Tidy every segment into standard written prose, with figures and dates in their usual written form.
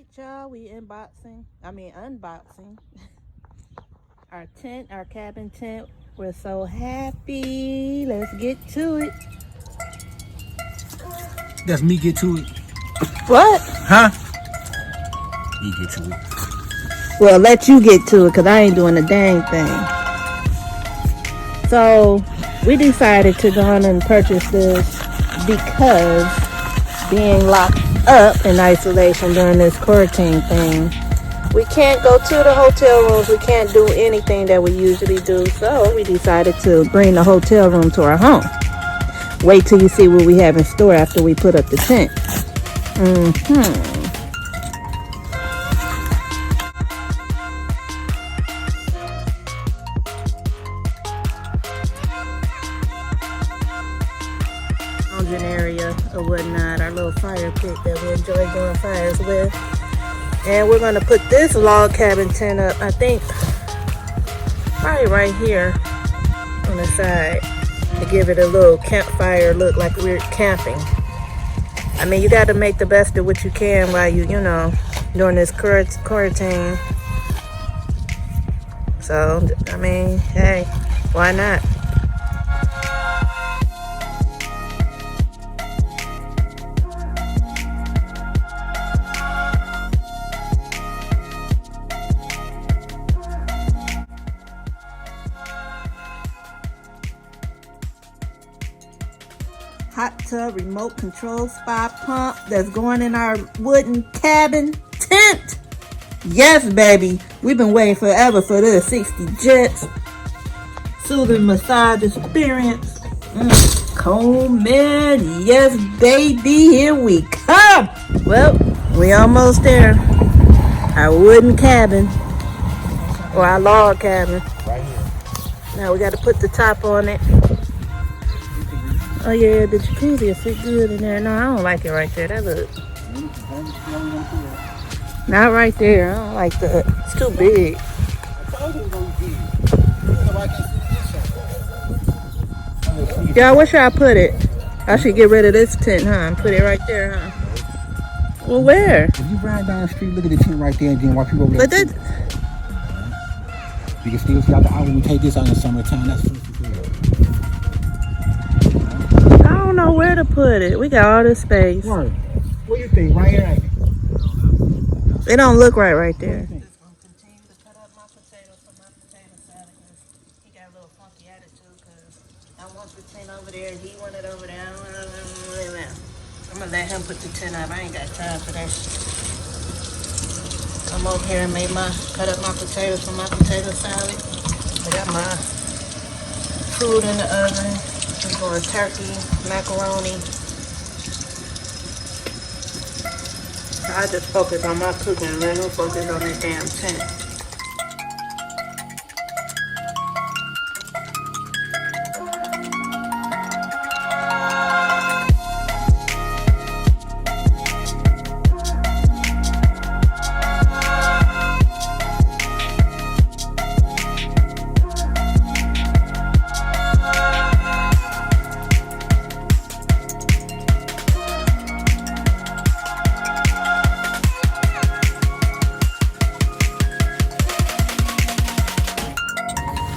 right, y'all, we unboxing our tent, our cabin tent. We're so happy. Let's get to it. That's me get to it. What? Huh? Me get to it. Well, let you get to it because I ain't doing a dang thing. So we decided to go on and purchase this because being locked up in isolation during this quarantine thing, we can't go to the hotel rooms. We can't do anything that we usually do. So we decided to bring the hotel room to our home. Wait till you see what we have in store after we put up the tent. Lounging area or whatnot, our little fire pit that we enjoy doing fires with. And we're going to put this log cabin tent up, I think, probably right here on the side to give it a little campfire look, like we're camping. I mean, you got to make the best of what you can while you know, during this quarantine. So, I mean, hey, why not? Hot tub remote control spa pump that's going in our wooden cabin tent. Yes, baby. We've been waiting forever for this. 60 jets. Soothing massage experience. Coleman. Yes, baby. Here we come. Well, we almost there. Our wooden cabin. Or our log cabin. Right here. Now we got to put the top on it. Oh yeah, the jacuzzi will fit good in there. No, I don't like it right there. That look. Not right there. I don't like that. It's too big. Yeah, where should I put it? I should get rid of this tent, huh? And put it right there, huh? Well, where? If you ride down the street, look at the tent right there, and then walk people over there. But that. You can still see out the when we take this out in the summertime. That's first and foremost. I don't know where to put it. We got all this space. What do you think? Right here, ain't it? It don't look right there. I'm just gonna continue to cut up my potatoes for my potato salad because he got a little funky attitude because I want the tent over there and he wanted over there. I'm gonna let him put the tent up. I ain't got time for that shit. Come over here and cut up my potatoes for my potato salad. I got my food in the oven. I'm going turkey, macaroni. I just focus on my cooking and let him focus on that damn tent.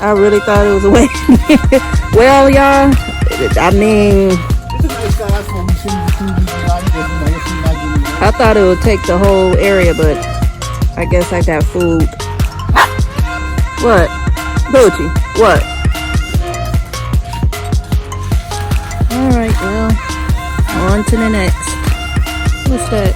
I really thought it was way. Well, y'all, I mean, I thought it would take the whole area, but I guess I got food. What? Gucci, what? Alright, well, on to the next. What's that?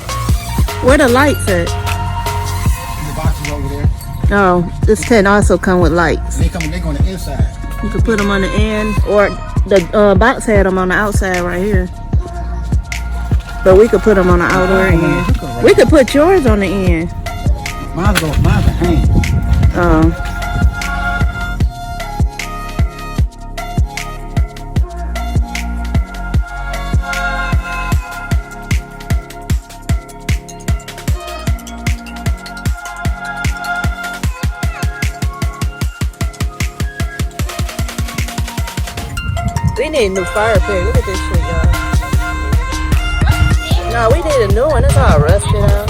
Where the lights at? The boxes over there. Oh, this tent also come with lights. They go on the inside. You can put them on the end, or the box had them on the outside right here. But we could put them on the outer end. We could put yours on the end. Mine's a hand. Oh. We need a new fire pit. Look at this shit, y'all. No, we need a new one. It's all rusted out.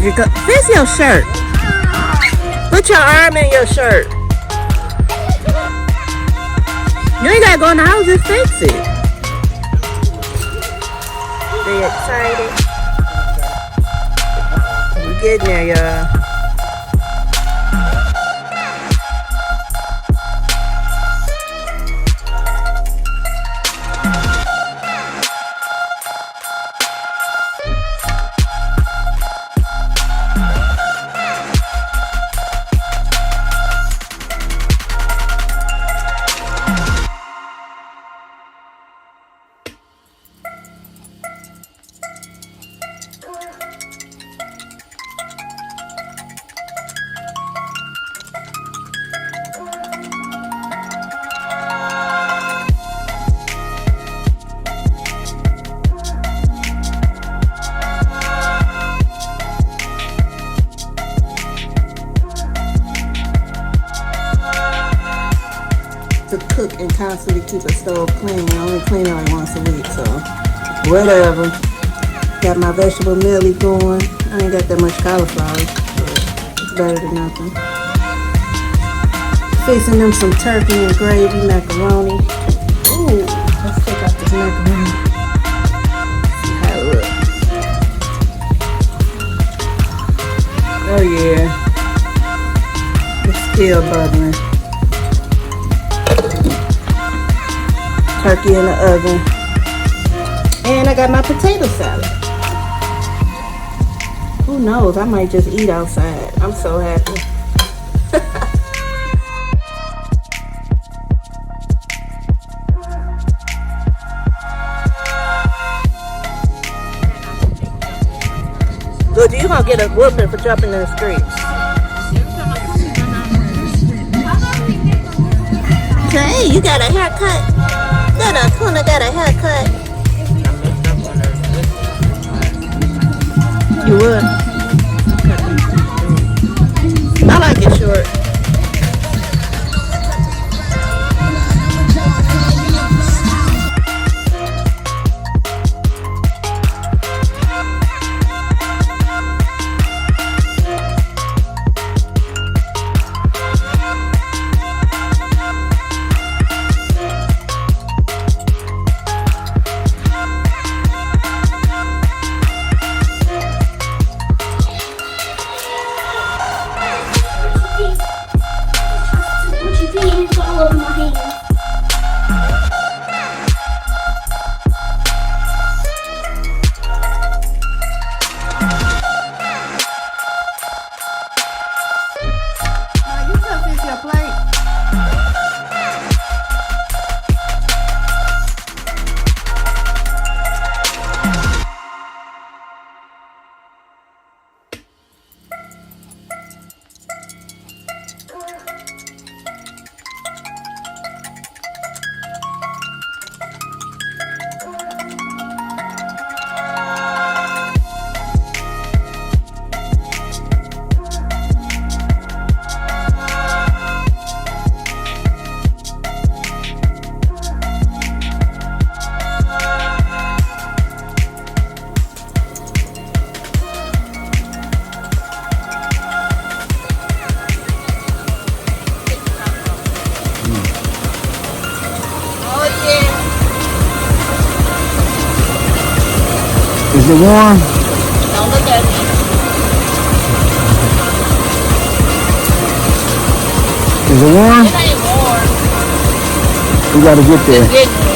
Fix your shirt. Put your arm in your shirt. You ain't gotta go in the house, just fix it. They excited. We're getting there, y'all. To cook and constantly keep a stove clean. I only clean it like once a week, so whatever. Got my vegetable mealy going. I ain't got that much cauliflower, but it's better than nothing. Fixing them some turkey and gravy macaroni. Ooh, let's take out this macaroni. See how it looks. Oh yeah, it's still bubbling. Turkey in the oven. And I got my potato salad. Who knows? I might just eat outside. I'm so happy. Good, you gonna get a whooping for jumping in the streets. Hey, you got a haircut. Kuna got a haircut. You would? I like it short. Is it warm? Don't look at me. Is it warm? It ain't warm. We gotta get there. It's getting warm.